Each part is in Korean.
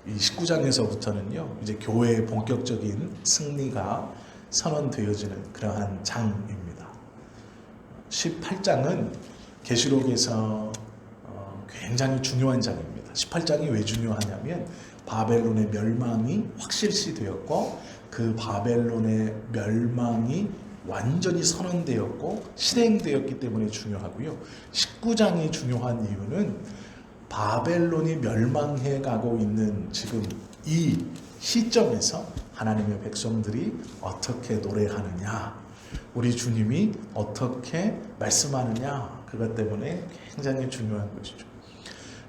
이 19장에서부터는요, 이제 교회의 본격적인 승리가 선언되어지는 그러한 장입니다. 18장은 계시록에서 굉장히 중요한 장입니다. 18장이 왜 중요하냐면 바벨론의 멸망이 확실시되었고 그 바벨론의 멸망이 완전히 선언되었고 실행되었기 때문에 중요하고요. 19장이 중요한 이유는 바벨론이 멸망해 가고 있는 지금 이 시점에서 하나님의 백성들이 어떻게 노래하느냐, 우리 주님이 어떻게 말씀하느냐, 그것 때문에 굉장히 중요한 것이죠.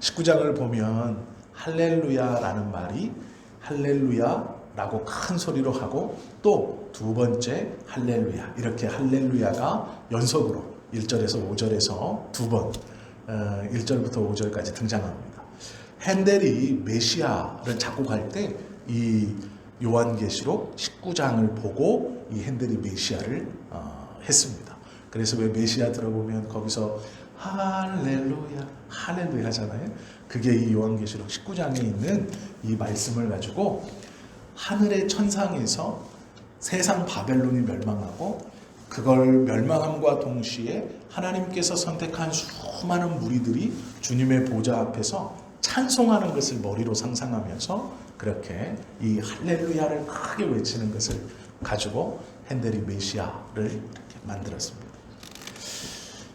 19장을 보면 할렐루야라는 말이 할렐루야라고 큰 소리로 하고 또 두 번째 할렐루야, 이렇게 할렐루야가 연속으로 1절에서 5절에서 두 번 1절부터 5절까지 등장합니다. 핸델이 메시아를 작곡할 때 이 요한계시록 19장을 보고 이 핸델이 메시아를 했습니다. 그래서 왜 메시아 들어보면 거기서 할렐루야 할렐루야 하잖아요. 그게 이 요한계시록 19장에 있는 이 말씀을 가지고 하늘의 천상에서 세상 바벨론이 멸망하고 그걸 멸망함과 동시에 하나님께서 선택한 수많은 무리들이 주님의 보좌 앞에서 찬송하는 것을 머리로 상상하면서 그렇게 이 할렐루야를 크게 외치는 것을 가지고 핸델이 메시아를 이렇게 만들었습니다.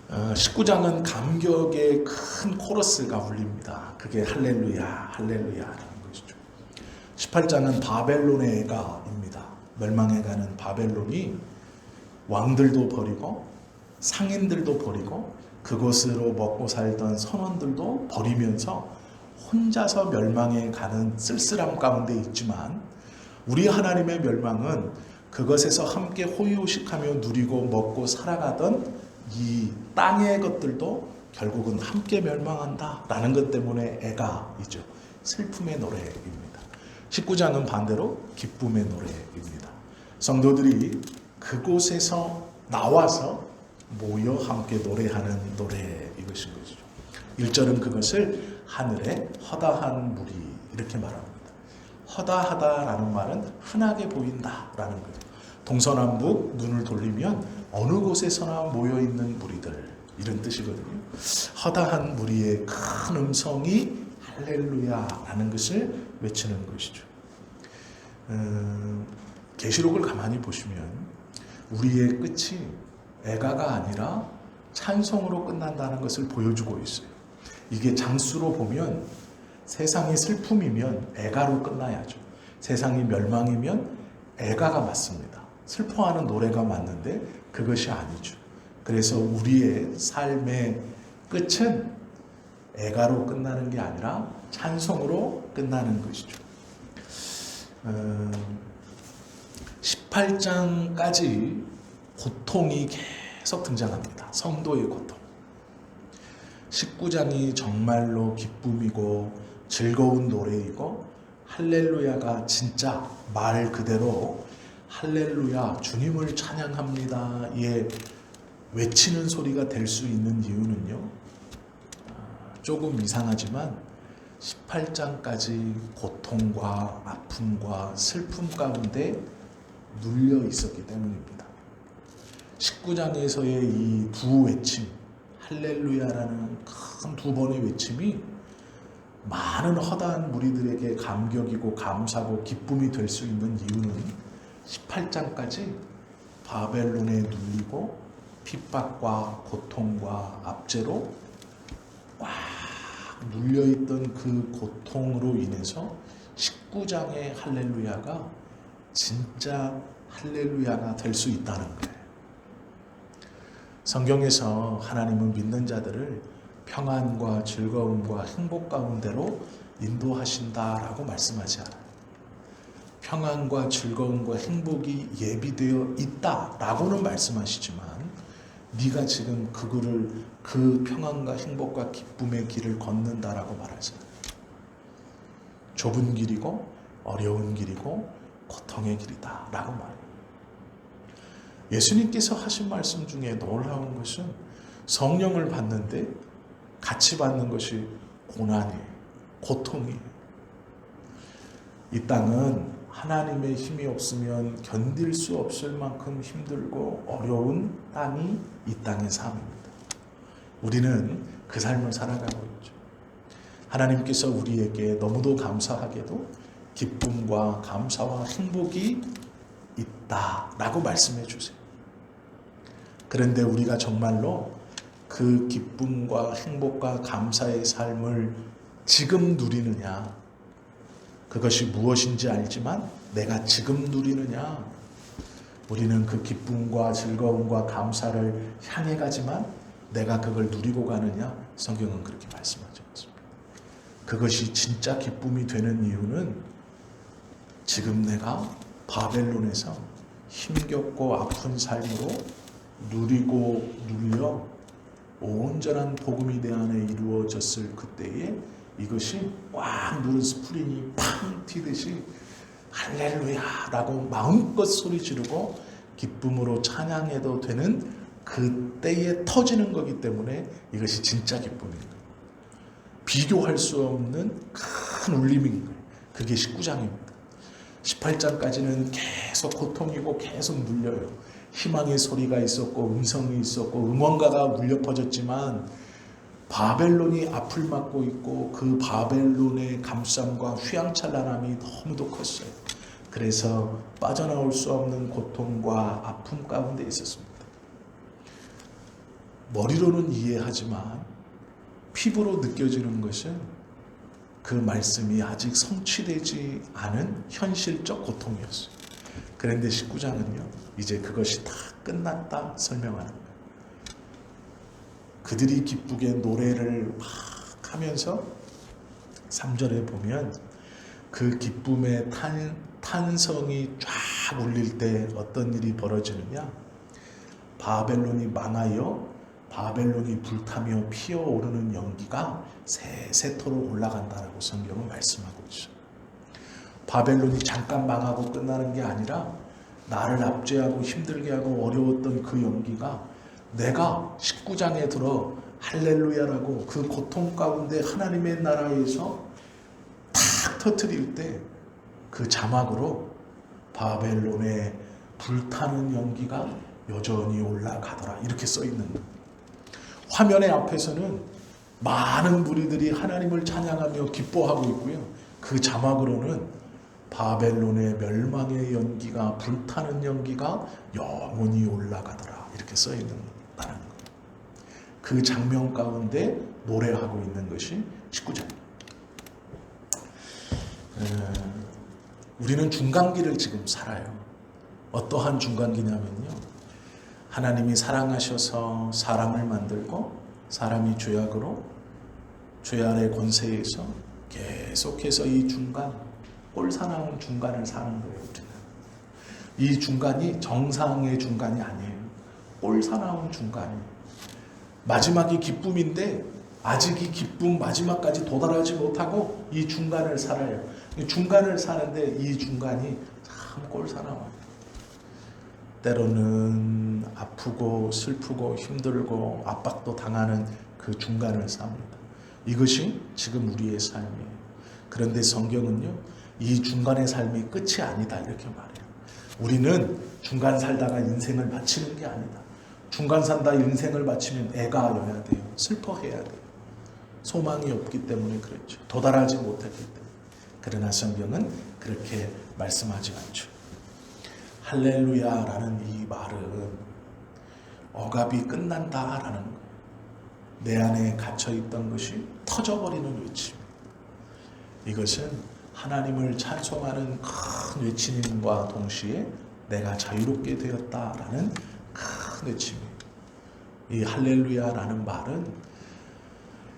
19장은 감격의 큰 코러스가 울립니다. 그게 할렐루야 할렐루야라는 것이죠. 18장은 바벨론의 애가입니다. 멸망해가는 바벨론이 왕들도 버리고 상인들도 버리고 그곳으로 먹고 살던 선원들도 버리면서 혼자서 멸망해가는 쓸쓸함 가운데 있지만 우리 하나님의 멸망은 그것에서 함께 호의호식하며 누리고 먹고 살아가던 이 땅의 것들도 결국은 함께 멸망한다라는 것 때문에 애가이죠. 슬픔의 노래입니다. 19장은 반대로 기쁨의 노래입니다. 성도들이 그곳에서 나와서 모여 함께 노래하는 노래, 이것인 것이죠. 1절은 그것을 하늘의 허다한 물이 이렇게 말합니다. 허다하다라는 말은 흔하게 보인다라는 거죠. 동서남북 눈을 돌리면 어느 곳에서나 모여있는 무리들, 이런 뜻이거든요. 허다한 무리의 큰 음성이 할렐루야라는 것을 외치는 것이죠. 계시록을 가만히 보시면 우리의 끝이 애가가 아니라 찬송으로 끝난다는 것을 보여주고 있어요. 이게 장수로 보면 세상이 슬픔이면 애가로 끝나야죠. 세상이 멸망이면 애가가 맞습니다. 슬퍼하는 노래가 맞는데 그것이 아니죠. 그래서 우리의 삶의 끝은 애가로 끝나는 게 아니라 찬송으로 끝나는 것이죠. 18장까지 고통이 계속 등장합니다. 성도의 고통. 19장이 정말로 기쁨이고 즐거운 노래이고 할렐루야가 진짜 말 그대로 할렐루야 주님을 찬양합니다 예 외치는 소리가 될 수 있는 이유는요, 조금 이상하지만 18장까지 고통과 아픔과 슬픔 가운데 눌려 있었기 때문입니다. 19장에서의 이 두 외침, 할렐루야라는 큰 두 번의 외침이 많은 허다한 무리들에게 감격이고 감사고 기쁨이 될 수 있는 이유는 18장까지 바벨론에 눌리고 핍박과 고통과 압제로 꽉 눌려있던 그 고통으로 인해서 19장의 할렐루야가 진짜 할렐루야가 될 수 있다는 거예요. 성경에서 하나님은 믿는 자들을 평안과 즐거움과 행복 가운데로 인도하신다라고 말씀하지 않아요. 평안과 즐거움과 행복이 예비되어 있다라고는 말씀하시지만 네가 지금 그 평안과 행복과 기쁨의 길을 걷는다라고 말하지 않아요. 좁은 길이고 어려운 길이고 고통의 길이다 라고 말해요. 예수님께서 하신 말씀 중에 놀라운 것은 성령을 받는데 같이 받는 것이 고난이에요. 고통이에요. 이 땅은 하나님의 힘이 없으면 견딜 수 없을 만큼 힘들고 어려운 땅이 이 땅의 삶입니다. 우리는 그 삶을 살아가고 있죠. 하나님께서 우리에게 너무도 감사하게도 기쁨과 감사와 행복이 있다라고 말씀해 주세요. 그런데 우리가 정말로 그 기쁨과 행복과 감사의 삶을 지금 누리느냐, 그것이 무엇인지 알지만 내가 지금 누리느냐, 우리는 그 기쁨과 즐거움과 감사를 향해 가지만 내가 그걸 누리고 가느냐, 성경은 그렇게 말씀하지 않습니다. 그것이 진짜 기쁨이 되는 이유는 지금 내가 바벨론에서 힘겹고 아픈 삶으로 누리고 눌려 온전한 복음이 내 안에 이루어졌을 그때에 이것이 꽉 누른 스프링이 팡 튀듯이 할렐루야 라고 마음껏 소리 지르고 기쁨으로 찬양해도 되는 그때에 터지는 거기 때문에 이것이 진짜 기쁨입니다. 비교할 수 없는 큰 울림인 거예요. 그게 19장입니다. 18장까지는 계속 고통이고 계속 눌려요. 희망의 소리가 있었고 음성이 있었고 응원가가 울려 퍼졌지만 바벨론이 앞을 막고 있고 그 바벨론의 감쌈과 휘황찬란함이 너무도 컸어요. 그래서 빠져나올 수 없는 고통과 아픔 가운데 있었습니다. 머리로는 이해하지만 피부로 느껴지는 것은 그 말씀이 아직 성취되지 않은 현실적 고통이었어요. 그런데 19장은요, 이제 그것이 다 끝났다 설명하는 거예요. 그들이 기쁘게 노래를 막 하면서 3절에 보면 그 기쁨의 탄성이 쫙 울릴 때 어떤 일이 벌어지느냐, 바벨론이 망하여 바벨론이 불타며 피어오르는 연기가 세세토록 올라간다라고 성경은 말씀하고 있어요. 바벨론이 잠깐 망하고 끝나는 게 아니라 나를 압제하고 힘들게 하고 어려웠던 그 연기가 내가 19장에 들어 할렐루야라고 그 고통 가운데 하나님의 나라에서 탁 터뜨릴 때 그 자막으로 바벨론의 불타는 연기가 여전히 올라가더라 이렇게 써 있는 거예요. 화면의 앞에서는 많은 무리들이 하나님을 찬양하며 기뻐하고 있고요. 그 자막으로는 바벨론의 멸망의 연기가 불타는 연기가 영원히 올라가더라 이렇게 써 있는 거예요. 그 장면 가운데 노래하고 있는 것이 19장. 우리는 중간기를 지금 살아요. 어떠한 중간기냐면요, 하나님이 사랑하셔서 사람을 만들고 사람이 죄악으로 죄 아래 권세에서 계속해서 이 중간 꼴사나운 중간을 사는 거예요. 이 중간이 정상의 중간이 아니에요. 꼴사나운 중간이에요. 마지막이 기쁨인데 아직 이 기쁨 마지막까지 도달하지 못하고 이 중간을 살아요. 이 중간을 사는데 이 중간이 참 꼴사나워요. 때로는 아프고 슬프고 힘들고 압박도 당하는 그 중간을 삽니다. 이것이 지금 우리의 삶이에요. 그런데 성경은요, 이 중간의 삶이 끝이 아니다 이렇게 말해요. 우리는 중간 살다가 인생을 마치는 게 아니다. 중간 산다 인생을 마치면 애가여야 돼요. 슬퍼해야 돼요. 소망이 없기 때문에 그렇죠. 도달하지 못했기 때문에. 그러나 성경은 그렇게 말씀하지 않죠. 할렐루야라는 이 말은 억압이 끝난다라는 거예요. 내 안에 갇혀있던 것이 터져버리는 외침입니다. 이것은 하나님을 찬송하는 큰 외침과 동시에 내가 자유롭게 되었다라는 큰 외침이에요. 이 할렐루야라는 말은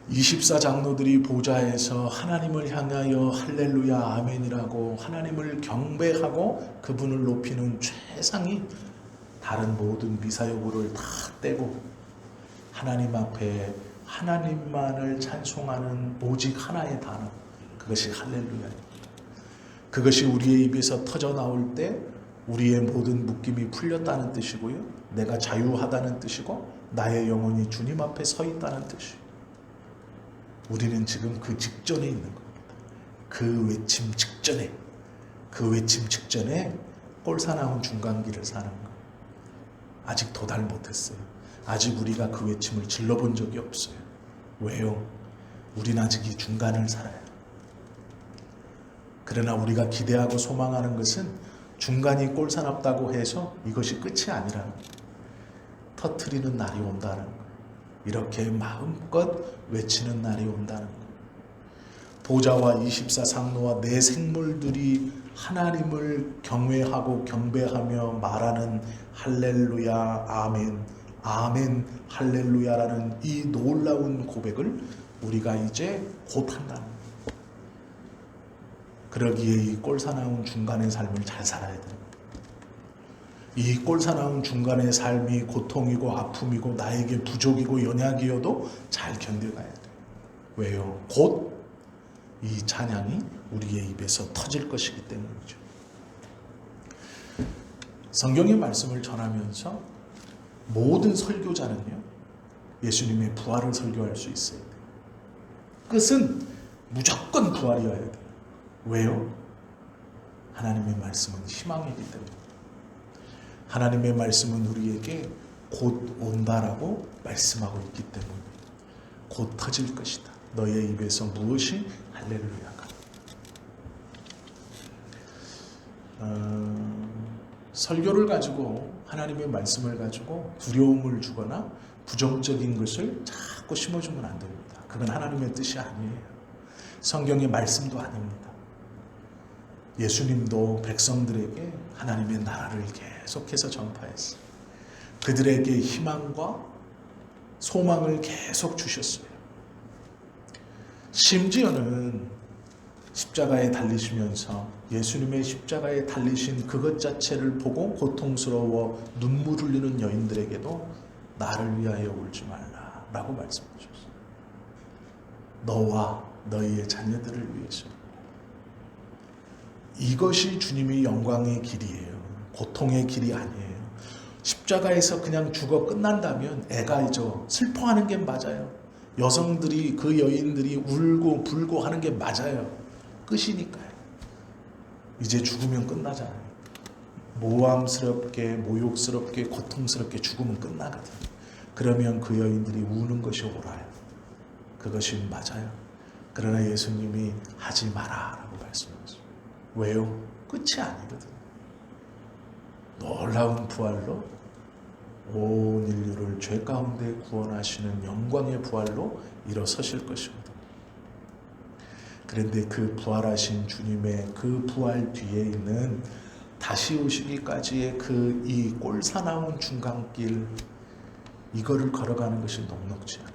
24장로들이 보좌에서 하나님을 향하여 할렐루야 아멘이라고 하나님을 경배하고 그분을 높이는 최상이 다른 모든 미사여구를 다 떼고 하나님 앞에 하나님만을 찬송하는 오직 하나의 단어, 그것이 할렐루야입니다. 그것이 우리의 입에서 터져 나올 때 우리의 모든 묶임이 풀렸다는 뜻이고요, 내가 자유하다는 뜻이고 나의 영혼이 주님 앞에 서 있다는 뜻이에요. 우리는 지금 그 직전에 있는 겁니다. 그 외침 직전에 그 외침 직전에 꼴사나운 중간기를 사는 거. 아직 도달 못했어요. 아직 우리가 그 외침을 질러본 적이 없어요. 왜요? 우린 아직 이 중간을 살아요. 그러나 우리가 기대하고 소망하는 것은 중간이 꼴사납다고 해서 이것이 끝이 아니라는 거예요. 터트리는 날이 온다는 거예요. 이렇게 마음껏 외치는 날이 온다는 거예요. 보좌와 24상노와 내 생물들이 하나님을 경외하고 경배하며 말하는 할렐루야 아멘 아멘 할렐루야라는 이 놀라운 고백을 우리가 이제 곧 한다는 거예요. 그러기에 이 꼴사나운 중간의 삶을 잘 살아야 돼요. 이 꼴사나운 중간의 삶이 고통이고 아픔이고 나에게 부족이고 연약이어도 잘 견뎌가야 돼요. 왜요? 곧 이 찬양이 우리의 입에서 터질 것이기 때문이죠. 성경의 말씀을 전하면서 모든 설교자는요, 예수님의 부활을 설교할 수 있어야 돼요. 끝은 무조건 부활이어야 돼요. 왜요? 하나님의 말씀은 희망이기 때문에. 하나님의 말씀은 우리에게 곧 온다라고 말씀하고 있기 때문에 곧 터질 것이다. 너의 입에서 무엇이 할렐루야가. 설교를 가지고 하나님의 말씀을 가지고 두려움을 주거나 부정적인 것을 자꾸 심어주면 안 됩니다. 그건 하나님의 뜻이 아니에요. 성경의 말씀도 아닙니다. 예수님도 백성들에게 하나님의 나라를 계속해서 전파했어요. 그들에게 희망과 소망을 계속 주셨어요. 심지어는 십자가에 달리시면서 예수님의 십자가에 달리신 그것 자체를 보고 고통스러워 눈물 흘리는 여인들에게도 나를 위하여 울지 말라 라고 말씀하셨어요. 너와 너희의 자녀들을 위해서. 이것이 주님의 영광의 길이에요. 고통의 길이 아니에요. 십자가에서 그냥 죽어 끝난다면 애가이죠. 슬퍼하는 게 맞아요. 여성들이 그 여인들이 울고 불고 하는 게 맞아요. 끝이니까요. 이제 죽으면 끝나잖아요. 모함스럽게 모욕스럽게 고통스럽게 죽으면 끝나거든요. 그러면 그 여인들이 우는 것이 옳아요. 그것이 맞아요. 그러나 예수님이 하지 마라 라고 말씀하셨어요. 왜요? 끝이 아니거든요. 놀라운 부활로 온 인류를 죄 가운데 구원하시는 영광의 부활로 일어서실 것입니다. 그런데 그 부활하신 주님의 그 부활 뒤에 있는 다시 오시기까지의 그 이 꼴사나운 중간길, 이거를 걸어가는 것이 녹록지 않아요.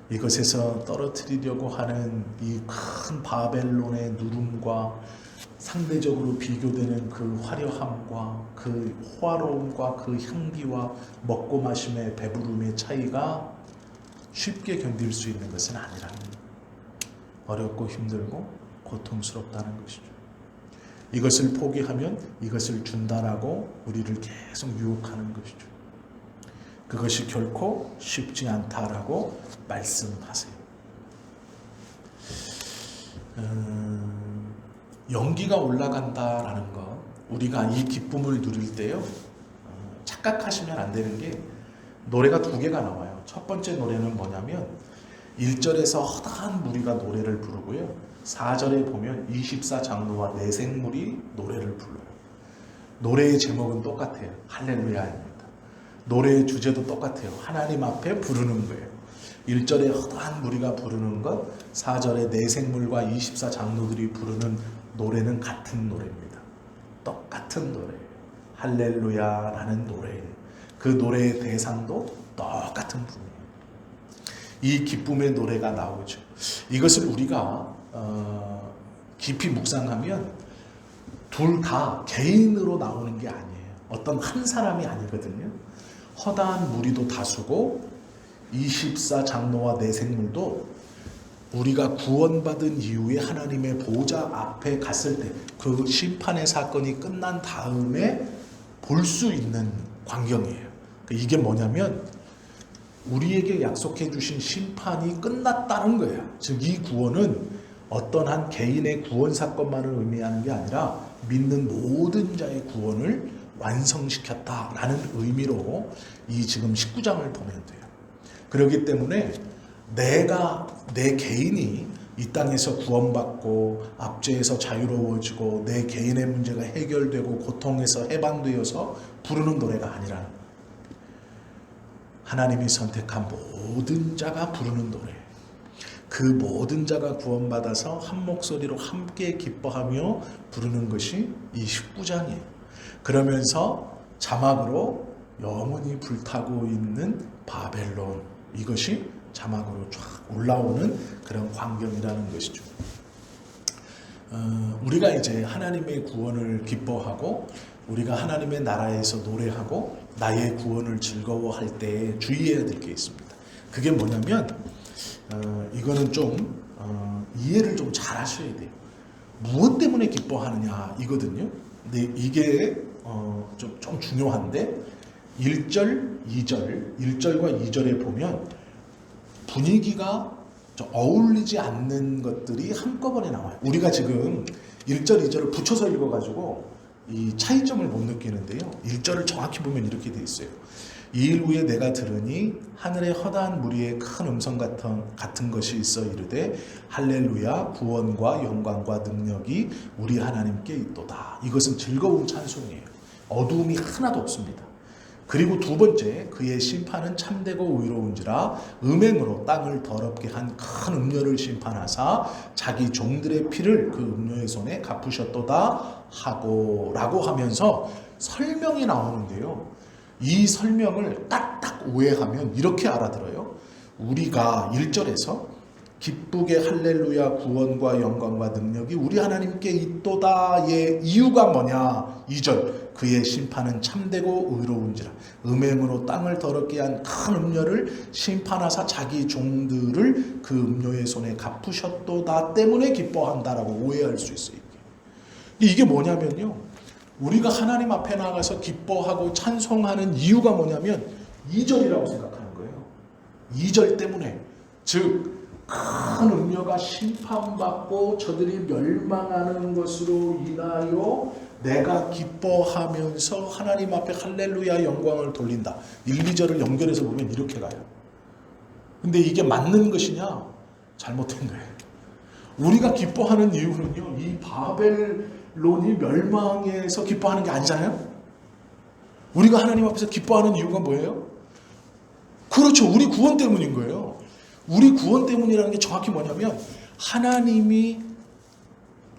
이것에서 떨어뜨리려고 하는 이 큰 바벨론의 누름과 상대적으로 비교되는 그 화려함과 그 호화로움과 그 향기와 먹고 마심의 배부름의 차이가 쉽게 견딜 수 있는 것은 아니라는, 어렵고 힘들고 고통스럽다는 것이죠. 이것을 포기하면 이것을 준다라고 우리를 계속 유혹하는 것이죠. 그것이 결코 쉽지 않다라고 말씀하세요. 연기가 올라간다라는 것, 우리가 이 기쁨을 누릴 때요, 착각하시면 안 되는 게 노래가 두 개가 나와요. 첫 번째 노래는 뭐냐면 1절에서 허다한 무리가 노래를 부르고요, 4절에 보면 24장로와 내생물이 노래를 불러요. 노래의 제목은 똑같아요. 할렐루야입니다. 노래의 주제도 똑같아요. 하나님 앞에 부르는 거예요. 1절에 허다한 무리가 부르는 것, 4절에 내생물과 24장로들이 부르는 노래는 같은 노래입니다. 똑같은 노래예요. 할렐루야라는 노래예요. 그 노래의 대상도 똑같은 분이에요. 이 기쁨의 노래가 나오죠. 이것을 우리가 깊이 묵상하면 둘 다 개인으로 나오는 게 아니에요. 어떤 한 사람이 아니거든요. 허다한 무리도 다수고 24장로와 내생물도 우리가 구원받은 이후에 하나님의 보좌 앞에 갔을 때, 그 심판의 사건이 끝난 다음에 볼 수 있는 광경이에요. 이게 뭐냐면 우리에게 약속해 주신 심판이 끝났다는 거예요. 즉 이 구원은 어떤 한 개인의 구원 사건만을 의미하는 게 아니라 믿는 모든 자의 구원을 완성시켰다라는 의미로 이 지금 19장을 보면 돼요. 그렇기 때문에 내 개인이 이 땅에서 구원받고 압제에서 자유로워지고 내 개인의 문제가 해결되고 고통에서 해방되어서 부르는 노래가 아니라 하나님이 선택한 모든 자가 부르는 노래, 그 모든 자가 구원받아서 한 목소리로 함께 기뻐하며 부르는 것이 이 19장이에요. 그러면서 자막으로 영원히 불타고 있는 바벨론, 이것이 자막으로 쫙 올라오는 그런 광경이라는 것이죠. 우리가 이제 하나님의 구원을 기뻐하고 우리가 하나님의 나라에서 노래하고 나의 구원을 즐거워할 때 주의해야 될 게 있습니다. 그게 뭐냐면 이거는 좀 이해를 좀 잘 하셔야 돼요. 무엇 때문에 기뻐하느냐 이거든요. 근데 이게 좀 중요한데 1절, 2절, 1절과 2절에 보면 분위기가 좀 어울리지 않는 것들이 한꺼번에 나와요. 우리가 지금 1절, 2절을 붙여서 읽어가지고 이 차이점을 못 느끼는데요. 1절을 정확히 보면 이렇게 돼 있어요. 이 일 후에 내가 들으니 하늘의 허다한 무리의 큰 음성 같은 것이 있어 이르되 할렐루야 구원과 영광과 능력이 우리 하나님께 있도다. 이것은 즐거운 찬송이에요. 어두움이 하나도 없습니다. 그리고 두 번째, 그의 심판은 참되고 의로운지라 음행으로 땅을 더럽게 한 큰 음녀를 심판하사 자기 종들의 피를 그 음녀의 손에 갚으셨도다 하고 라고 하면서 설명이 나오는데요. 이 설명을 딱딱 오해하면 이렇게 알아들어요. 우리가 1절에서 기쁘게 할렐루야 구원과 영광과 능력이 우리 하나님께 있도다의 이유가 뭐냐. 2절 그의 심판은 참되고 의로운지라 음행으로 땅을 더럽게 한 큰 음녀를 심판하사 자기 종들을 그 음녀의 손에 갚으셨도다 때문에 기뻐한다라고 오해할 수 있어요. 이게 뭐냐면요. 우리가 하나님 앞에 나가서 기뻐하고 찬송하는 이유가 뭐냐면 2절이라고 생각하는 거예요. 2절 때문에 즉 큰 음녀가 심판받고 저들이 멸망하는 것으로 인하여 내가 기뻐하면서 하나님 앞에 할렐루야 영광을 돌린다. 1, 2절을 연결해서 보면 이렇게 가요. 근데 이게 맞는 것이냐? 잘못된 거예요. 우리가 기뻐하는 이유는요. 이 바벨론이 멸망해서 기뻐하는 게 아니잖아요. 우리가 하나님 앞에서 기뻐하는 이유가 뭐예요? 그렇죠. 우리 구원 때문인 거예요. 우리 구원 때문이라는 게 정확히 뭐냐면 하나님이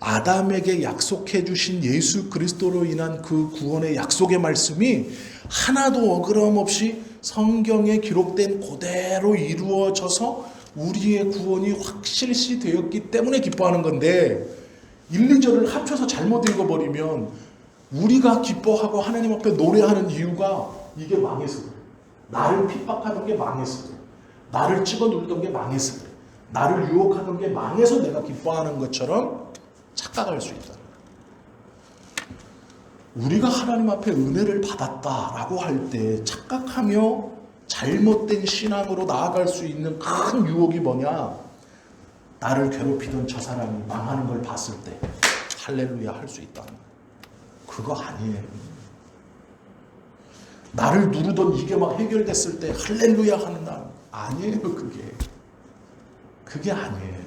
아담에게 약속해 주신 예수 그리스도로 인한 그 구원의 약속의 말씀이 하나도 어그럼 없이 성경에 기록된 그대로 이루어져서 우리의 구원이 확실시 되었기 때문에 기뻐하는 건데 1, 2절을 합쳐서 잘못 읽어버리면 우리가 기뻐하고 하나님 앞에 노래하는 이유가 이게 망해서 그래. 나를 핍박하던 게 망해서 그래. 나를 찍어 누르던 게 망해서 그래. 나를 유혹하던 게 망해서 내가 기뻐하는 것처럼 착각할 수 있다. 우리가 하나님 앞에 은혜를 받았다라고 할 때 착각하며 잘못된 신앙으로 나아갈 수 있는 큰 유혹이 뭐냐? 나를 괴롭히던 저 사람이 망하는 걸 봤을 때 할렐루야 할 수 있다. 그거 아니에요. 나를 누르던 이게 막 해결됐을 때 할렐루야 하는 날 아니에요. 그게 아니에요.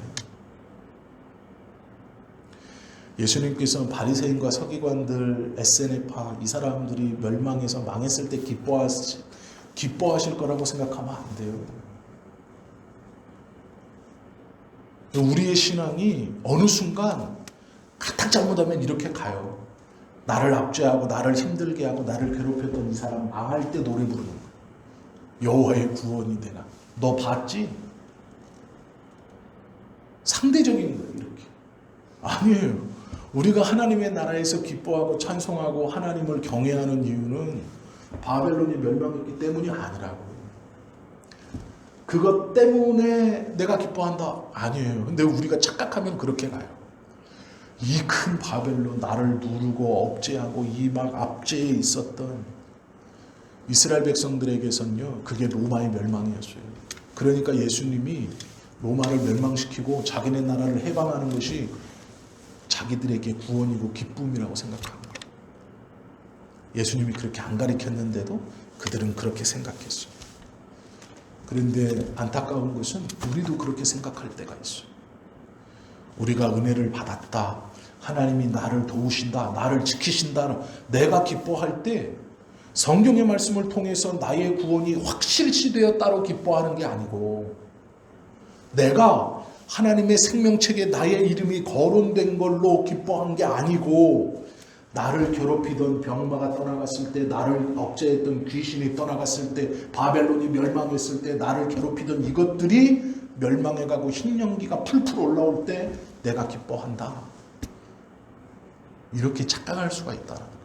예수님께서 바리새인과 서기관들, SNF파 이 사람들이 멸망해서 망했을 때 기뻐하실 거라고 생각하면 안 돼요. 우리의 신앙이 어느 순간 가딱 잘못하면 이렇게 가요. 나를 압제하고 나를 힘들게 하고 나를 괴롭혔던 이 사람 망할 때 노래 부르는 거예요. 여호와의 구원이 되나. 너 봤지? 상대적인 거예요. 이렇게. 아니에요. 우리가 하나님의 나라에서 기뻐하고 찬송하고 하나님을 경외하는 이유는 바벨론이 멸망했기 때문이 아니라고. 그것 때문에 내가 기뻐한다? 아니에요. 근데 우리가 착각하면 그렇게 가요. 이 큰 바벨론 나를 누르고 억제하고 이 막 압제에 있었던 이스라엘 백성들에게선요 그게 로마의 멸망이었어요. 그러니까 예수님이 로마를 멸망시키고 자기네 나라를 해방하는 것이 자기들에게 구원이고 기쁨이라고 생각하는 거예요. 예수님이 그렇게 안 가르쳤는데도 그들은 그렇게 생각했어요. 그런데 안타까운 것은 우리도 그렇게 생각할 때가 있어요. 우리가 은혜를 받았다, 하나님이 나를 도우신다, 나를 지키신다, 내가 기뻐할 때 성경의 말씀을 통해서 나의 구원이 확실시 되었다로 기뻐하는 게 아니고, 내가 하나님의 생명책에 나의 이름이 거론된 걸로 기뻐한 게 아니고, 나를 괴롭히던 병마가 떠나갔을 때, 나를 억제했던 귀신이 떠나갔을 때, 바벨론이 멸망했을 때 나를 괴롭히던 이것들이 멸망해가고 흰연기가 풀풀 올라올 때 내가 기뻐한다, 이렇게 착각할 수가 있다는 거예요.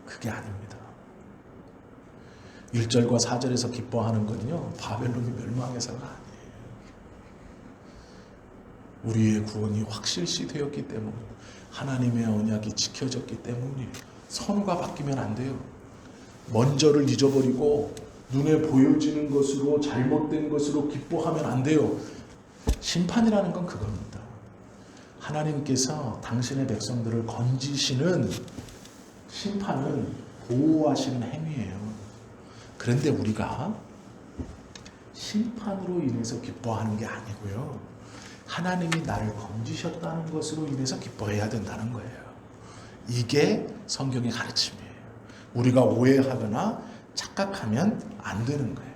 그게 아닙니다. 1절과 4절에서 기뻐하는 건요, 바벨론이 멸망해서가 아니에요. 우리의 구원이 확실시 되었기 때문에, 하나님의 언약이 지켜졌기 때문에 선우가 바뀌면 안 돼요. 먼저를 잊어버리고 눈에 보여지는 것으로, 잘못된 것으로 기뻐하면 안 돼요. 심판이라는 건 그겁니다. 하나님께서 당신의 백성들을 건지시는 심판은 보호하시는 행위예요. 그런데 우리가 심판으로 인해서 기뻐하는 게 아니고요, 하나님이 나를 건지셨다는 것으로 인해서 기뻐해야 된다는 거예요. 이게 성경의 가르침이에요. 우리가 오해하거나 착각하면 안 되는 거예요.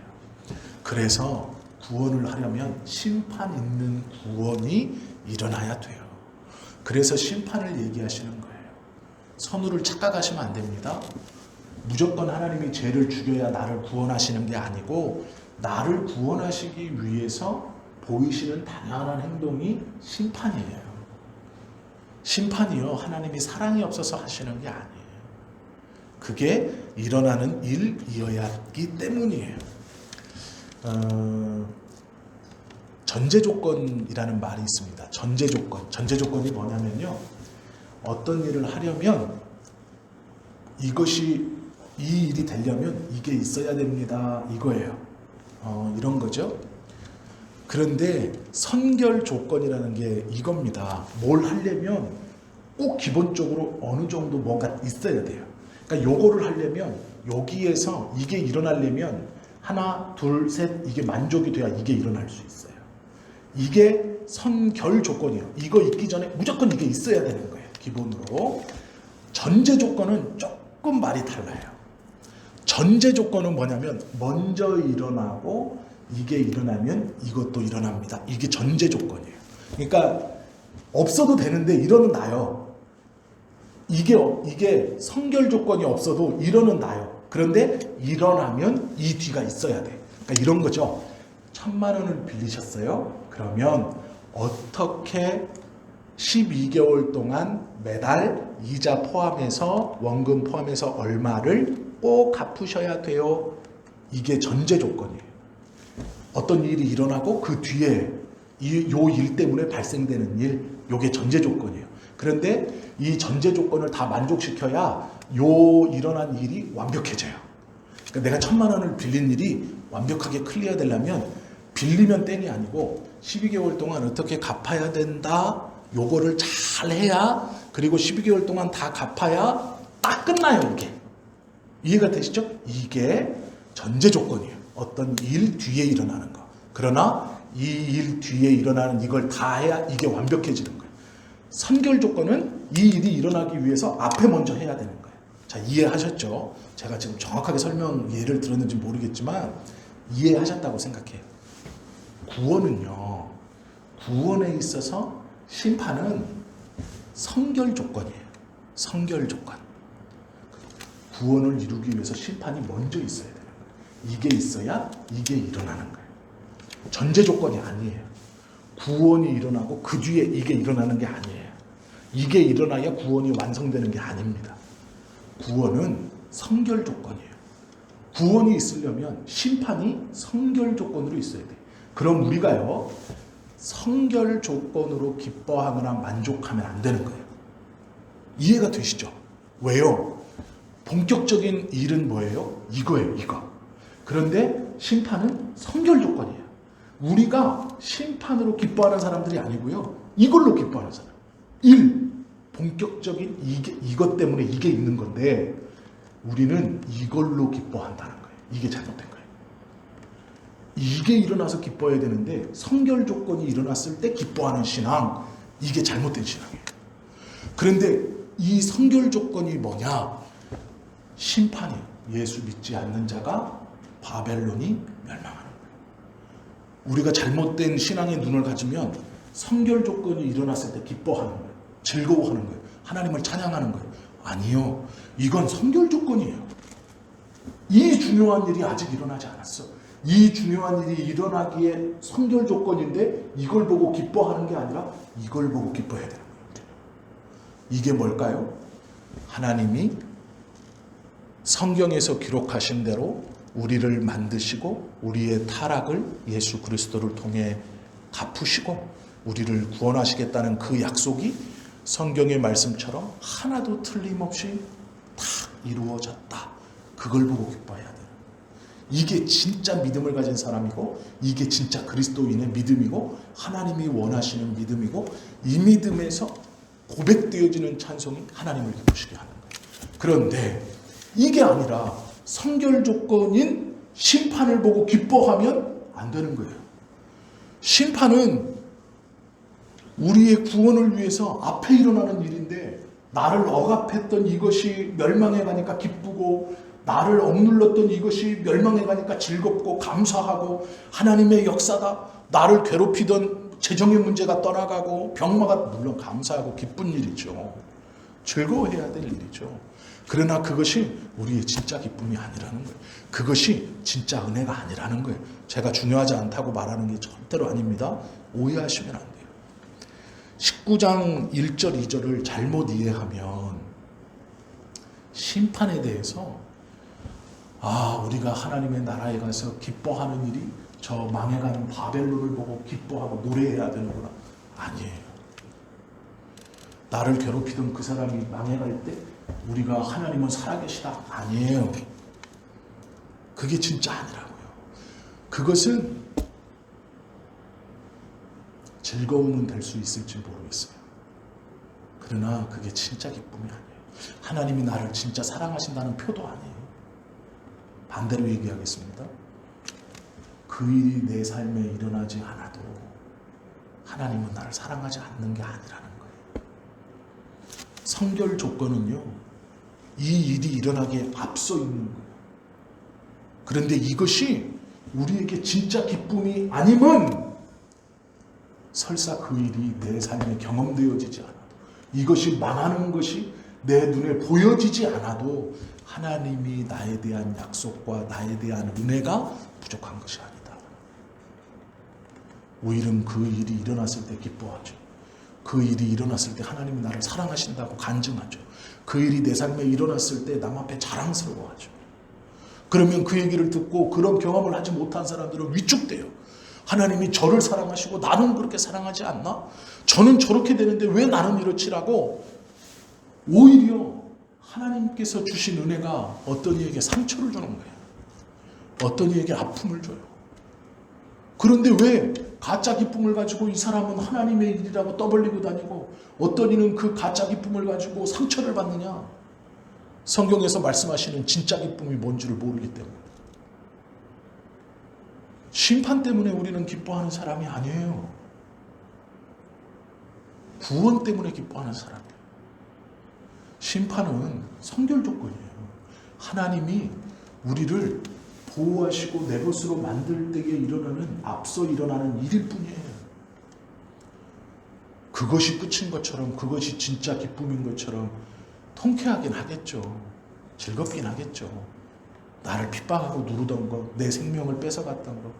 그래서 구원을 하려면 심판 있는 구원이 일어나야 돼요. 그래서 심판을 얘기하시는 거예요. 선우를 착각하시면 안 됩니다. 무조건 하나님이 죄를 죽여야 나를 구원하시는 게 아니고, 나를 구원하시기 위해서 보이시는 당연한 행동이 심판이에요. 심판이요, 하나님이 사랑이 없어서 하시는 게 아니에요. 그게 일어나는 일이어야 하기 때문이에요. 전제조건이라는 말이 있습니다. 전제조건이 뭐냐면요, 어떤 일을 하려면 이 일이 되려면 이게 있어야 됩니다, 이거예요. 이런 거죠. 그런데 선결 조건이라는 게 이겁니다. 뭘 하려면 꼭 기본적으로 어느 정도 뭔가 있어야 돼요. 그러니까 요거를 하려면, 여기에서 이게 일어나려면 하나, 둘, 셋, 이게 만족이 돼야 이게 일어날 수 있어요. 이게 선결 조건이에요. 이거 있기 전에 무조건 이게 있어야 되는 거예요, 기본으로. 전제 조건은 조금 말이 달라요. 전제 조건은 뭐냐면, 먼저 일어나고 이게 일어나면 이것도 일어납니다. 이게 전제 조건이에요. 그러니까 없어도 되는데 일어는 나요. 이게 선결 조건이 없어도 일어는 나요. 그런데 일어나면 이 뒤가 있어야 돼. 그러니까 이런 거죠. 1,000만 원을 빌리셨어요. 그러면 어떻게 12개월 동안 매달 이자 포함해서, 원금 포함해서 얼마를 꼭 갚으셔야 돼요. 이게 전제 조건이에요. 어떤 일이 일어나고 그 뒤에 요 일 때문에 발생되는 일, 요게 전제 조건이에요. 그런데 이 전제 조건을 다 만족시켜야 요 일어난 일이 완벽해져요. 그러니까 내가 1,000만 원을 빌린 일이 완벽하게 클리어 되려면, 빌리면 땡이 아니고 12개월 동안 어떻게 갚아야 된다, 요거를 잘 해야, 그리고 12개월 동안 다 갚아야 딱 끝나요. 이게 이해가 되시죠? 이게 전제 조건이에요. 어떤 일 뒤에 일어나는 거. 그러나 이 일 뒤에 일어나는 이걸 다 해야 이게 완벽해지는 거예요. 선결 조건은 이 일이 일어나기 위해서 앞에 먼저 해야 되는 거예요. 자, 이해하셨죠? 제가 지금 정확하게 예를 들었는지 모르겠지만 이해하셨다고 생각해요. 구원은요, 구원에 있어서 심판은 선결 조건이에요. 선결 조건. 구원을 이루기 위해서 심판이 먼저 있어야 돼요. 이게 있어야 이게 일어나는 거예요. 전제 조건이 아니에요. 구원이 일어나고 그 뒤에 이게 일어나는 게 아니에요. 이게 일어나야 구원이 완성되는 게 아닙니다. 구원은 선결 조건이에요. 구원이 있으려면 심판이 선결 조건으로 있어야 돼요. 그럼 우리가요, 선결 조건으로 기뻐하거나 만족하면 안 되는 거예요. 이해가 되시죠? 왜요? 본격적인 일은 뭐예요? 이거예요, 이거. 그런데 심판은 선결 조건이에요. 우리가 심판으로 기뻐하는 사람들이 아니고요. 이걸로 기뻐하는 사람. 1. 본격적인 이것 때문에 이게 있는 건데 우리는 이걸로 기뻐한다는 거예요. 이게 잘못된 거예요. 이게 일어나서 기뻐해야 되는데 성결 조건이 일어났을 때 기뻐하는 신앙, 이게 잘못된 신앙이에요. 그런데 이 성결 조건이 뭐냐? 심판이에요. 예수 믿지 않는 자가 바벨론이 멸망하는 거예요. 우리가 잘못된 신앙의 눈을 가지면 성결 조건이 일어났을 때 기뻐하는 거예요. 즐거워하는 거예요. 하나님을 찬양하는 거예요. 아니요. 이건 성결 조건이에요. 이 중요한 일이 아직 일어나지 않았어. 이 중요한 일이 일어나기에 성결 조건인데 이걸 보고 기뻐하는 게 아니라 이걸 보고 기뻐해야 되는 거예요. 이게 뭘까요? 하나님이 성경에서 기록하신 대로 우리를 만드시고 우리의 타락을 예수 그리스도를 통해 갚으시고 우리를 구원하시겠다는 그 약속이 성경의 말씀처럼 하나도 틀림없이 다 이루어졌다. 그걸 보고 기뻐해야 돼요. 이게 진짜 믿음을 가진 사람이고 이게 진짜 그리스도인의 믿음이고 하나님이 원하시는 믿음이고 이 믿음에서 고백되어지는 찬송이 하나님을 기쁘시게 하는 거예요. 그런데 이게 아니라 성결 조건인 심판을 보고 기뻐하면 안 되는 거예요. 심판은 우리의 구원을 위해서 앞에 일어나는 일인데 나를 억압했던 이것이 멸망해 가니까 기쁘고 나를 억눌렀던 이것이 멸망해 가니까 즐겁고 감사하고 하나님의 역사다. 나를 괴롭히던 재정의 문제가 떠나가고 병마가 물론 감사하고 기쁜 일이죠. 즐거워해야 될 일이죠. 그러나 그것이 우리의 진짜 기쁨이 아니라는 거예요. 그것이 진짜 은혜가 아니라는 거예요. 제가 중요하지 않다고 말하는 게 절대로 아닙니다. 오해하시면 안 돼요. 19장 1절 2절을 잘못 이해하면 심판에 대해서 우리가 하나님의 나라에 가서 기뻐하는 일이 저 망해가는 바벨론을 보고 기뻐하고 노래해야 되는구나. 아니에요. 나를 괴롭히던 그 사람이 망해갈 때 우리가 하나님은 살아계시다. 아니에요. 그게 진짜 아니라고요. 그것은 즐거움은 될 수 있을지 모르겠어요. 그러나 그게 진짜 기쁨이 아니에요. 하나님이 나를 진짜 사랑하신다는 표도 아니에요. 반대로 얘기하겠습니다. 그 일이 내 삶에 일어나지 않아도 하나님은 나를 사랑하지 않는 게 아니라는 거예요. 성결 조건은요, 이 일이 일어나기에 앞서 있는 거예요. 그런데 이것이 우리에게 진짜 기쁨이 아니면 설사 그 일이 내 삶에 경험되어지지 않아도 이것이 망하는 것이 내 눈에 보여지지 않아도 하나님이 나에 대한 약속과 나에 대한 은혜가 부족한 것이 아니다. 오히려 그 일이 일어났을 때 기뻐하죠. 그 일이 일어났을 때 하나님이 나를 사랑하신다고 간증하죠. 그 일이 내 삶에 일어났을 때 남 앞에 자랑스러워하죠. 그러면 그 얘기를 듣고 그런 경험을 하지 못한 사람들은 위축돼요. 하나님이 저를 사랑하시고 나는 그렇게 사랑하지 않나? 저는 저렇게 되는데 왜 나는 이렇지라고 오히려 하나님께서 주신 은혜가 어떤 이에게 상처를 주는 거예요. 어떤 이에게 아픔을 줘요. 그런데 왜 가짜 기쁨을 가지고 이 사람은 하나님의 일이라고 떠벌리고 다니고 어떤 이는 그 가짜 기쁨을 가지고 상처를 받느냐? 성경에서 말씀하시는 진짜 기쁨이 뭔지를 모르기 때문에. 심판 때문에 우리는 기뻐하는 사람이 아니에요. 구원 때문에 기뻐하는 사람이에요. 심판은 성결 조건이에요. 하나님이 우리를 보호하시고 내 것으로 만들 때에 일어나는 앞서 일어나는 일일 뿐이에요. 그것이 끝인 것처럼 그것이 진짜 기쁨인 것처럼 통쾌하긴 하겠죠. 즐겁긴 하겠죠. 나를 핍박하고 누르던 거, 내 생명을 뺏어갔던 거.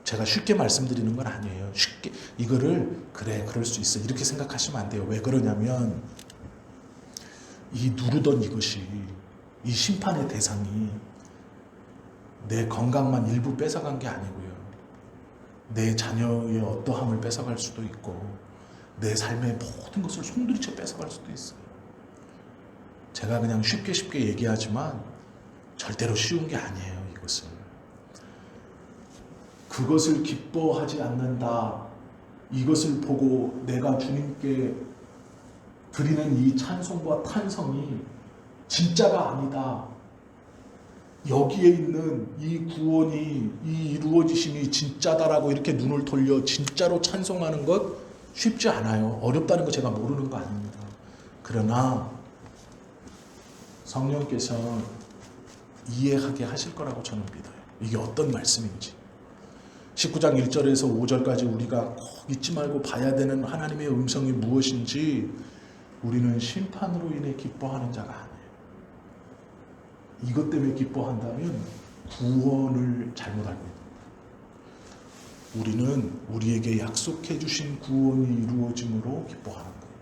제가 쉽게 말씀드리는 건 아니에요. 쉽게 이거를 그래 그럴 수 있어 이렇게 생각하시면 안 돼요. 왜 그러냐면 이 누르던 이것이 이 심판의 대상이 내 건강만 일부 뺏어간 게 아니고요. 내 자녀의 어떠함을 뺏어갈 수도 있고 내 삶의 모든 것을 송두리째 뺏어갈 수도 있어요. 제가 그냥 쉽게 얘기하지만 절대로 쉬운 게 아니에요. 이것은 그것을 기뻐하지 않는다. 이것을 보고 내가 주님께 드리는 이 찬송과 탄성이 진짜가 아니다. 여기에 있는 이 구원이, 이 이루어지심이 진짜다라고 이렇게 눈을 돌려 진짜로 찬송하는 것 쉽지 않아요. 어렵다는 거 제가 모르는 거 아닙니다. 그러나 성령께서 이해하게 하실 거라고 저는 믿어요. 이게 어떤 말씀인지. 19장 1절에서 5절까지 우리가 꼭 잊지 말고 봐야 되는 하나님의 음성이 무엇인지, 우리는 심판으로 인해 기뻐하는 자가 아니에요. 이것 때문에 기뻐한다면 구원을 잘못 알고 있는 거예요. 우리는 우리에게 약속해 주신 구원이 이루어짐으로 기뻐하는 거예요.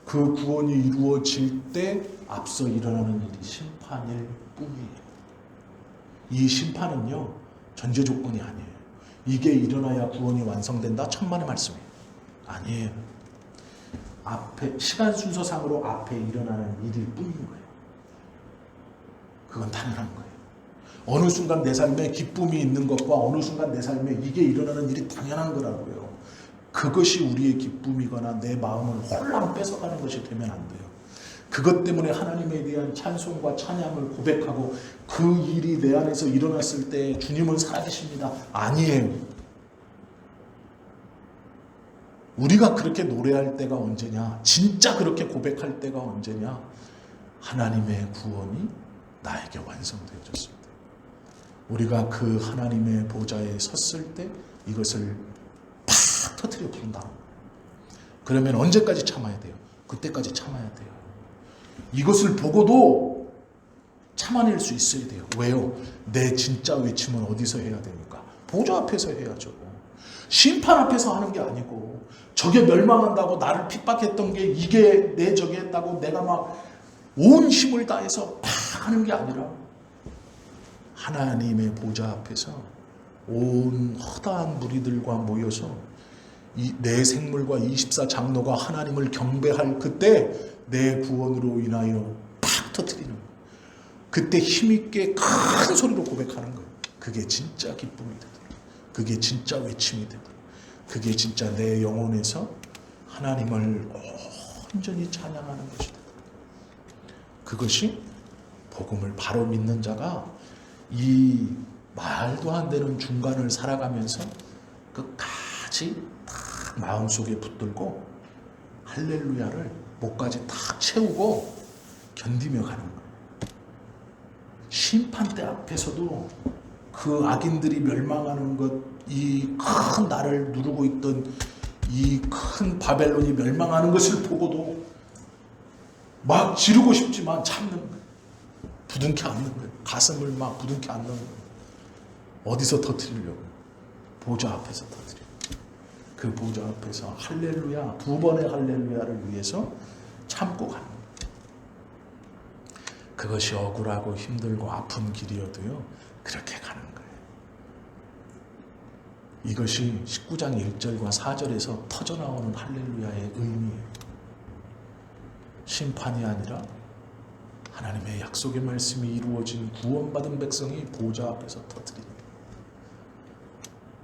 그 구원이 이루어질 때 앞서 일어나는 일이 심판일 뿐이에요. 이 심판은요, 전제 조건이 아니에요. 이게 일어나야 구원이 완성된다? 천만의 말씀이에요. 아니에요. 앞에 시간 순서상으로 앞에 일어나는 일일 뿐인 거예요. 그건 당연한 거예요. 어느 순간 내 삶에 기쁨이 있는 것과 어느 순간 내 삶에 이게 일어나는 일이 당연한 거라고요. 그것이 우리의 기쁨이거나 내 마음을 홀랑 뺏어가는 것이 되면 안 돼요. 그것 때문에 하나님에 대한 찬송과 찬양을 고백하고 그 일이 내 안에서 일어났을 때 주님은 살아계십니다. 아니에요. 우리가 그렇게 노래할 때가 언제냐? 진짜 그렇게 고백할 때가 언제냐? 하나님의 구원이 나에게 완성되어졌습니다. 우리가 그 하나님의 보좌에 섰을 때 이것을 팍 터뜨려 부른다. 그러면 언제까지 참아야 돼요? 그때까지 참아야 돼요. 이것을 보고도 참아낼 수 있어야 돼요. 왜요? 내 진짜 외침은 어디서 해야 됩니까? 보좌 앞에서 해야죠. 심판 앞에서 하는 게 아니고, 저게 멸망한다고 나를 핍박했던 게 이게 내 저게 했다고 내가 막 온 힘을 다해서 팍 하는 게 아니라, 하나님의 보좌 앞에서 온 허다한 무리들과 모여서 내 생물과 24장로가 하나님을 경배할 그때 내 구원으로 인하여 팍 터뜨리는 거예요. 그때 힘있게 큰 소리로 고백하는 거예요. 그게 진짜 기쁨이 되더라. 그게 진짜 외침이 되더라. 그게 진짜 내 영혼에서 하나님을 온전히 찬양하는 것이다. 그것이 복음을 바로 믿는 자가 이 말도 안 되는 중간을 살아가면서 끝까지 딱 마음속에 붙들고 할렐루야를 목까지 딱 채우고 견디며 가는 거예요. 심판대 앞에서도 그 악인들이 멸망하는 것, 이 큰 나를 누르고 있던 이 큰 바벨론이 멸망하는 것을 보고도 막 지르고 싶지만 참는 거예요. 부둥켜 안는 거예요. 가슴을 막 부둥켜 안는 거예요. 어디서 터뜨리려고? 보좌 앞에서 터뜨려요. 그 보좌 앞에서 할렐루야, 2번의 할렐루야를 위해서 참고 가는 거예요. 그것이 억울하고 힘들고 아픈 길이어도요, 그렇게 가는 거예요. 이것이 19장 1절과 4절에서 터져나오는 할렐루야의 의미예요. 심판이 아니라 하나님의 약속의 말씀이 이루어진 구원받은 백성이 보좌 앞에서 터뜨립니다.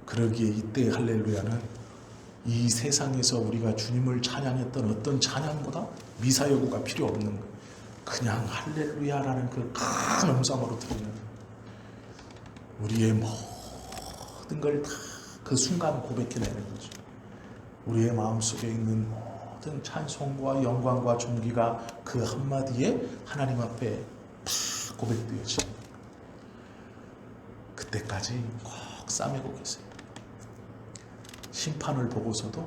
그러기에 이때의 할렐루야는 이 세상에서 우리가 주님을 찬양했던 어떤 찬양보다 미사여구가 필요 없는 거예요. 그냥 할렐루야라는 그 큰 음성으로 들으면 우리의 모든 걸 다 그 순간 고백해내는 거죠. 우리의 마음속에 있는 모든 찬송과 영광과 존귀가 그 한마디에 하나님 앞에 다 고백되어집니다. 그때까지 꼭 싸매고 계세요. 심판을 보고서도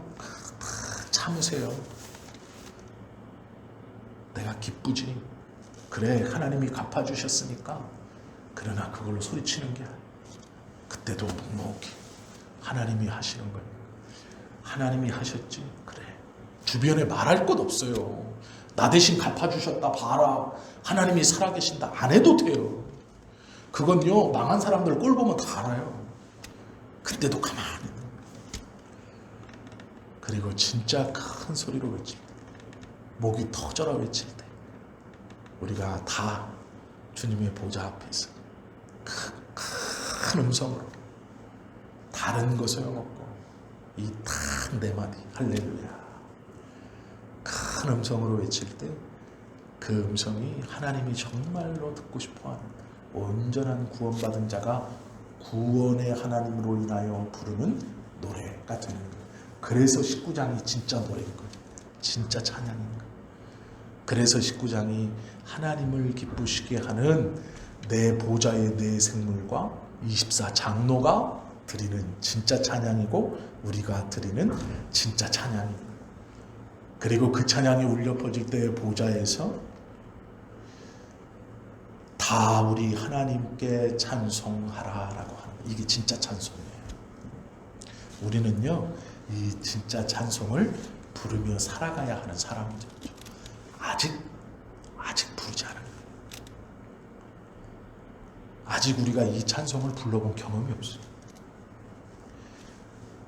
참으세요. 내가 기쁘지. 그래, 하나님이 갚아주셨으니까. 그러나 그걸로 소리치는 게 아니에요. 그때도 묵묵히 하나님이 하시는 거예요. 하나님이 하셨지. 그래. 주변에 말할 것 없어요. 나 대신 갚아주셨다. 봐라. 하나님이 살아계신다. 안 해도 돼요. 그건요, 망한 사람들 꼴 보면 다 알아요. 그때도 가만히. 그리고 진짜 큰 소리로 외칩니다. 목이 터져라 외칠 때 우리가 다 주님의 보좌 앞에서 큰 음성으로 다른 거 소용없고 이 딱 네 마디 할렐루야 큰 음성으로 외칠 때 그 음성이 하나님이 정말로 듣고 싶어하는 온전한 구원받은 자가 구원의 하나님으로 인하여 부르는 노래가 되는 거예요. 그래서 19장이 진짜 노래인 거예요. 진짜 찬양인 거예요. 그래서 19장이 하나님을 기쁘시게 하는 내 보좌의 내 생물과 24장로가 드리는 진짜 찬양이고 우리가 드리는 진짜 찬양입니다. 그리고 그 찬양이 울려 퍼질 때 보좌에서 다 우리 하나님께 찬송하라라고 하는 거예요. 이게 진짜 찬송이에요. 우리는요 이 진짜 찬송을 부르며 살아가야 하는 사람이죠. 아직 부르지 않아요. 아직 우리가 이 찬송을 불러본 경험이 없어요.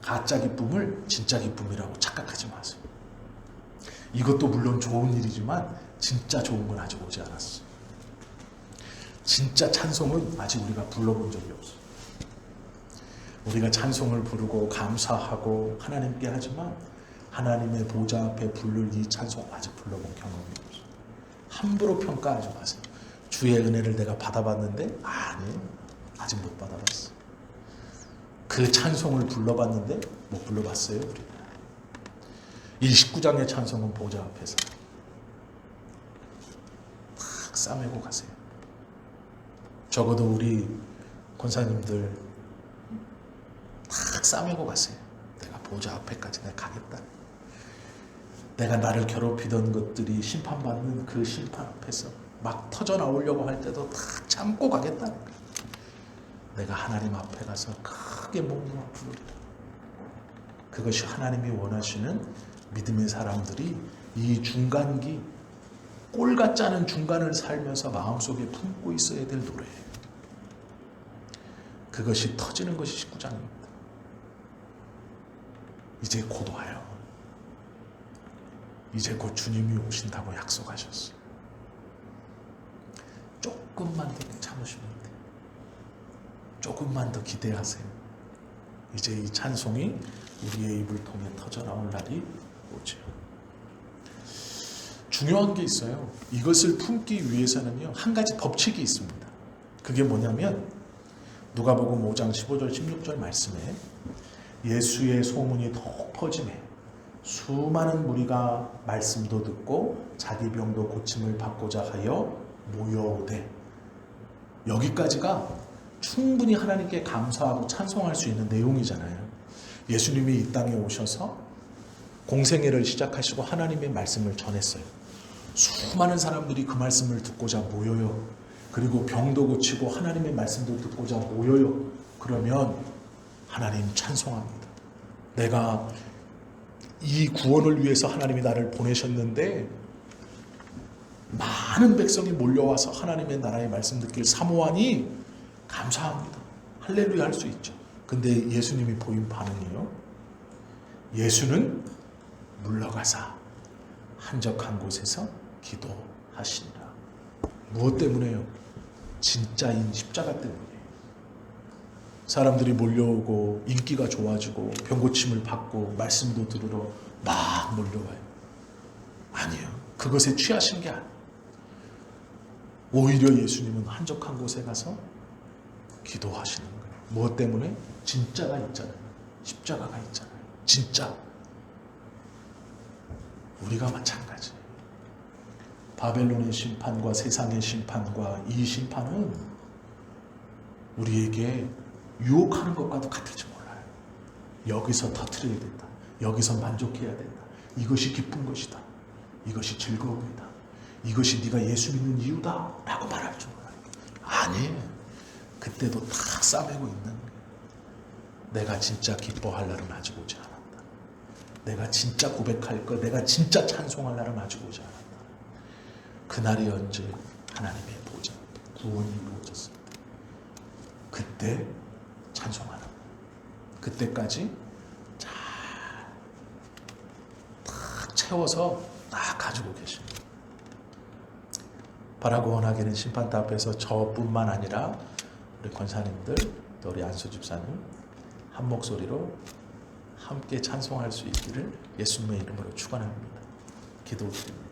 가짜 기쁨을 진짜 기쁨이라고 착각하지 마세요. 이것도 물론 좋은 일이지만 진짜 좋은 건 아직 오지 않았어요. 진짜 찬송은 아직 우리가 불러본 적이 없어요. 우리가 찬송을 부르고 감사하고 하나님께 하지만 하나님의 보좌 앞에 부를 이 찬송 아직 불러본 경험이 없어요. 함부로 평가하지 마세요. 주의 은혜를 내가 받아봤는데 아니에요. 아직 못 받아봤어요. 그 찬송을 불러봤는데 못 불러봤어요. 우리는. 이 19장의 찬송은 보좌 앞에서 탁 싸매고 가세요. 적어도 우리 권사님들 탁 싸매고 가세요. 내가 보좌 앞에까지 내가 가겠다. 내가 나를 괴롭히던 것들이 심판받는 그 심판 앞에서 막 터져 나오려고 할 때도 탁 참고 가겠다. 내가 하나님 앞에 가서 크게 목놓아 부르리라. 그것이 하나님이 원하시는 믿음의 사람들이 이 중간기 꼴 같지 않은 중간을 살면서 마음속에 품고 있어야 될 노래예요. 그것이 터지는 것이 19장입니다. 이제 곧 와요. 이제 곧 주님이 오신다고 약속하셨어요. 조금만 더 참으시면 돼요. 조금만 더 기대하세요. 이제 이 찬송이 우리의 입을 통해 터져나올 날이 오죠. 중요한 게 있어요. 이것을 품기 위해서는요 한 가지 법칙이 있습니다. 그게 뭐냐면 누가복음 5장 15절 16절 말씀에 예수의 소문이 더욱 퍼지매 수많은 무리가 말씀도 듣고 자기 병도 고침을 받고자 하여 모여오되, 여기까지가 충분히 하나님께 감사하고 찬송할 수 있는 내용이잖아요. 예수님이 이 땅에 오셔서 공생애를 시작하시고 하나님의 말씀을 전했어요. 수많은 사람들이 그 말씀을 듣고자 모여요. 그리고 병도 고치고 하나님의 말씀도 듣고자 모여요. 그러면 하나님 찬송합니다. 내가 이 구원을 위해서 하나님이 나를 보내셨는데 많은 백성이 몰려와서 하나님의 나라의 말씀 듣길 사모하니 감사합니다. 할렐루야 할 수 있죠. 근데 예수님이 보인 반응이요, 예수는 물러가사 한적한 곳에서 기도하시니라. 무엇 때문에요? 진짜인 십자가 때문이에요. 사람들이 몰려오고 인기가 좋아지고 병고침을 받고 말씀도 들으러 막 몰려와요. 아니에요. 그것에 취하신 게 아니에요. 오히려 예수님은 한적한 곳에 가서 기도하시는 거예요. 무엇 때문에? 진짜가 있잖아요. 십자가가 있잖아요. 진짜. 우리가 마찬가지. 바벨론의 심판과 세상의 심판과 이 심판은 우리에게 유혹하는 것과도 같을지 몰라요. 여기서 터뜨려야 된다. 여기서 만족해야 된다. 이것이 기쁜 것이다. 이것이 즐거움이다. 이것이 네가 예수 믿는 이유다 라고 말할 줄 몰라요. 아니에요. 그때도 탁 싸매고 있는 거예요. 내가 진짜 기뻐할 날은 아직 오지 않았다. 내가 진짜 고백할 것, 내가 진짜 찬송할 날은 아직 오지 않았다. 그날이 언제? 하나님의 보좌, 구원이 이루어졌을 때. 그때 찬송하는 거예요. 그때까지 잘 딱 채워서 딱 가지고 계십니다. 바라고 원하기는 심판대 앞에서 저뿐만 아니라 우리 권사님들, 또 우리 안수 집사님 한 목소리로 함께 찬송할 수 있기를 예수님의 이름으로 축원합니다. 기도드립니다.